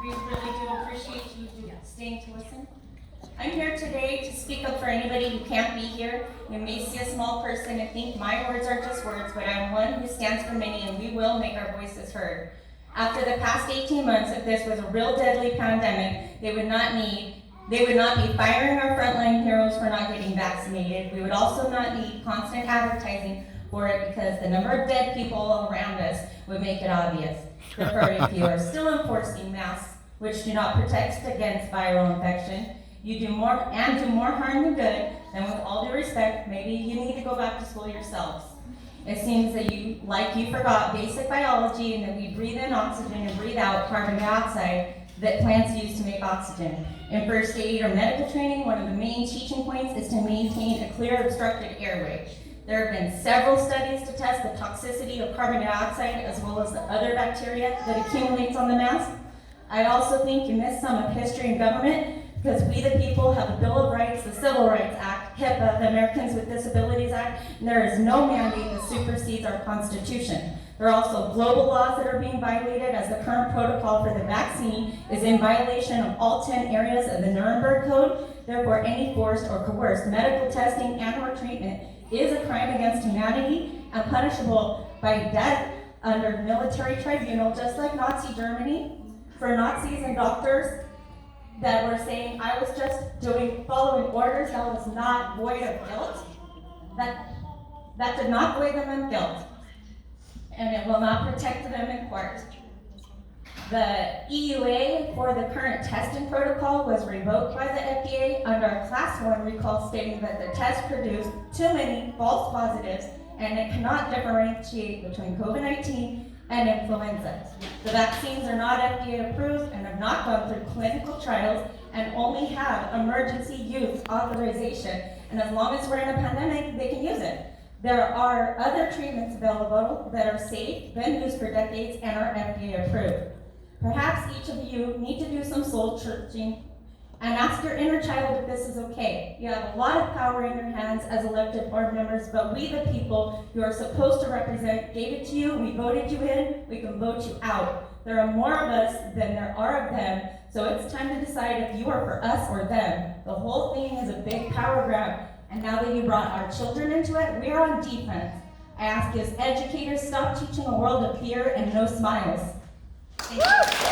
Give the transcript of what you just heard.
We really do appreciate you staying to listen. I'm here today to speak up for anybody who can't be here. You may see a small person and think my words are just words, but I'm one who stands for many, and we will make our voices heard. After the past 18 months, if this was a real deadly pandemic, they would not be firing our frontline heroes for not getting vaccinated. We would also not need constant advertising for it, because the number of dead people around us would make it obvious. Therefore, if you are still enforcing masks, which do not protect against viral infection, you do more harm than good, then with all due respect, maybe you need to go back to school yourselves. It seems that you forgot basic biology, and that we breathe in oxygen and breathe out carbon dioxide that plants use to make oxygen. In first aid or medical training, one of the main teaching points is to maintain a clear obstructed airway. There have been several studies to test the toxicity of carbon dioxide as well as the other bacteria that accumulates on the mask. I also think you missed some of history and government, because we the people have the Bill of Rights, the Civil Rights Act, HIPAA, the Americans with Disabilities Act, and there is no mandate that supersedes our Constitution. There are also global laws that are being violated, as the current protocol for the vaccine is in violation of all 10 areas of the Nuremberg Code. Therefore, any forced or coerced medical testing and/or treatment is a crime against humanity and punishable by death under military tribunal, just like Nazi Germany. For Nazis and doctors that were saying, I was just following orders, that was not void of guilt. That did not void them of guilt. And it will not protect them in court. The EUA for the current testing protocol was revoked by the FDA under a Class 1 recall, stating that the test produced too many false positives and it cannot differentiate between COVID-19 and influenza. The vaccines are not FDA approved and have not gone through clinical trials and only have emergency use authorization. And as long as we're in a pandemic, they can use it. There are other treatments available that are safe, been used for decades, and are FDA approved. Perhaps each of you need to do some soul searching and ask your inner child if this is okay. You have a lot of power in your hands as elected board members, but we the people you are supposed to represent gave it to you, we voted you in, we can vote you out. There are more of us than there are of them, so it's time to decide if you are for us or them. The whole thing is a big power grab, and now that you brought our children into it, we are on defense. I ask you as educators, stop teaching a world of fear and no smiles. Thank you.